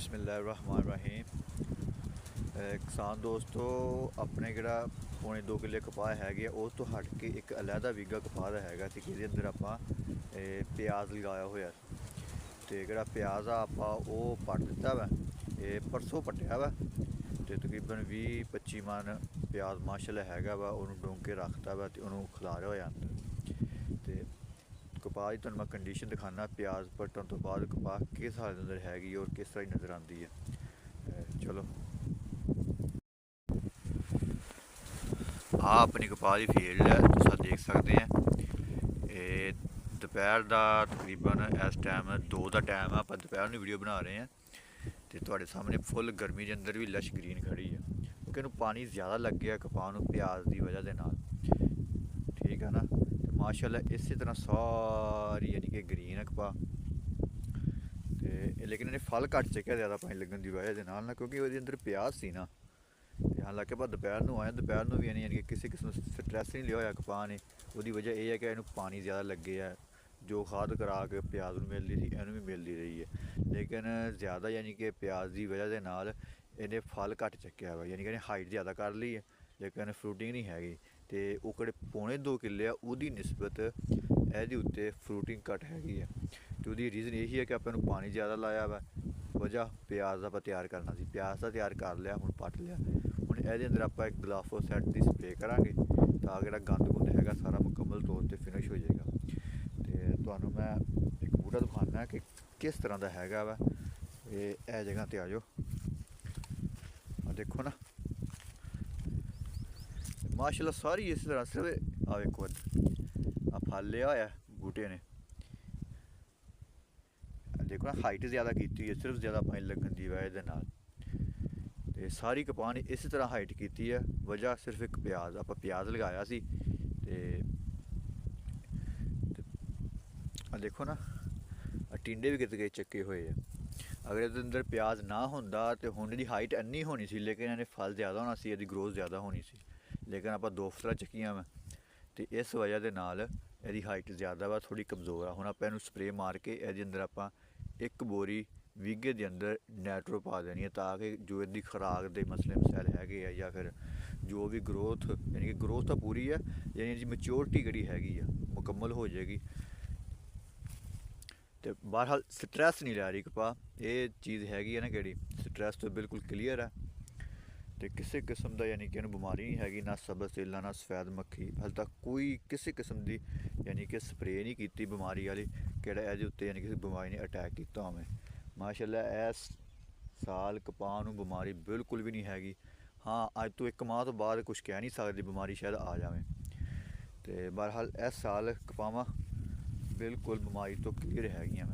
बिस्मिल्लाहिर्रहमानिर्रहीम। किसान दोस्तों, अपने ਜਿਹੜਾ पौने 2 किले कपाह हैगे ਉਸ ਤੋਂ ਹਟ ਕੇ ਇੱਕ ਅਲੱਗਾ ਵੀਗਾ ਕਪਾਹ ਦਾ ਹੈਗਾ ਸੀ ਜਿਹਦੇ ਅੰਦਰ ਆਪਾਂ ਪਿਆਜ਼ ਲਗਾਇਆ ਹੋਇਆ ਤੇ ਜਿਹੜਾ ਪਿਆਜ਼ ਆ ਆਪਾਂ ਉਹ ਪੱਟ ਦਿੱਤਾ ਵਾ। ਇਹ ਪਰਸੋਂ ਪੱਟਿਆ ਵਾ ਤੇ ਤਕਰੀਬਨ 20-25 ਮਣ ਪਿਆਜ਼ ਮਾਸ਼ਾਅੱਲਾ ਹੈਗਾ ਵਾ। ਉਹਨੂੰ ਡੋਂਗ ਕੇ ਰੱਖਤਾ ਵਾ ਤੇ ਉਹਨੂੰ ਖਿਲਾਰਿਆ ਹੋਇਆ ਅੰਦਰ। ਤੇ कपाह की तुहानूं मैं कंडीशन दिखाना प्याज पट्टन तो बाद कपाह किस हालत अंदर हैगी और किस तरह नज़र आती है। चलो आ अपनी कपाह की फील्ड है, तुम देख सकते हैं। दोपहर का तकरीबन इस टाइम 2 का टाइम है, आप दोपहर में वीडियो बना रहे हैं तो तुहाडे सामने फुल गर्मी के अंदर भी लश ग्रीन खड़ी है क्योंकि इन्हूं पानी ज़्यादा लग गया कपाह नूं प्याज की वजह के नाल। ठीक है ना। माशाअल्लाह इसी तरह सारी यानी कि ग्रीन है कपाह ते लेकिन इन्हें फल घट चुके ज़्यादा पानी लगन की वजह के नाल ना, क्योंकि वो अंदर प्याज सी ना। तो हालांकि पर दोपहर में आया, दोपहर में भी यानी कि किसी किस्म स्ट्रैस नहीं लिया होया कपाह ने। उसकी वजह यह है कि इन्हूं पानी ज़्यादा लगे है, जो खाद करा के प्याज में मिलती थी इन्हूं भी मिलती रही है। लेकिन ज़्यादा यानी कि प्याज की वजह के नाल इन्हें फल घट चुकया वा, यानी कि इन्हें हाइट ज़्यादा कर ली है लेकिन फ्रूटिंग नहीं हैगी। तो वो किहड़े पौने 2 किले आ उसकी निस्बत ਇਹਦੇ ਉੱਤੇ फ्रूटिंग घट हैगी है। तो उसकी रीज़न यही है कि आप पानी ज़्यादा लाया वा, वजह प्याज का तैयार करना सी, प्याज का तैयार कर लिया, हुण पट लिया। हुण ਇਹਦੇ अंदर आप एक ग्लाफोसैट की स्प्रे करांगे तां जिहड़ा गंद गुंद हैगा सारा मुकम्मल तौर पर फिनिश हो जाएगा। तो तुहानूं मैं एक बूटा दिखाना कि किस तरह का हैगा वा। ये जगह ते आ जाओ, देखो ना माशाअल्लाह सारी इस तरह सिर्फ आ देखो आ फल लिया होया बूटे ने, देखो ना हाइट ज़्यादा की हुई है सिर्फ ज़्यादा पानी लगन की वजह के नाल। ते सारी कपाह ने इस तरह हाइट की है, वजह सिर्फ एक प्याज आप प्याज लगाया सी। देखो ना टिंडे भी कितने चक्के हुए है। अगर इसके अंदर प्याज ना होंदा तो हुण दी हाइट इन्नी होनी सी, लेकिन इन्हें फल ज़्यादा होना सी, इसकी ग्रोथ ज़्यादा होनी सी। लेकिन आप 2 फसलां चक्कियां वा तो इस वजह के नाल इसकी हाइट ज़्यादा वा, थोड़ी कमज़ोर आ। हुण आप इहनूं स्प्रे मार के इसके अंदर आप 1 बोरी बीघे के अंदर नाइट्रो पा देनी है ताकि जो इसकी खुराक के मसले मसैल हैगे है या फिर जो भी ग्रोथ यानी कि ग्रोथ तो पूरी है, यानी इसकी मैच्योरिटी जिहड़ी हैगी है मुकम्मल हो जाएगी। तो बहरहाल स्ट्रैस नहीं लै रही कपाह, ये चीज़ हैगी है ना कि स्ट्रैस तो बिल्कुल क्लीयर है। तो किसी किस्म का यानी कि बीमारी नहीं हैगी, ना सबज सीला ना सफेद मक्खी, हाल तक कोई किसी किस्म की यानी कि स्प्रे नहीं की बीमारी वाली कि ये उत्ते यानी कि बीमारी ने अटैक किया होवे। माशाअल्लाह इस साल कपाह नूं बीमारी बिल्कुल भी नहीं हैगी। हाँ अज तो 1 माह तो बाद कुछ कह नहीं सकते, बीमारी शायद आ जाए। तो बहरहाल इस साल कपावां बिल्कुल बीमारी तो क्लीयर हैगियां।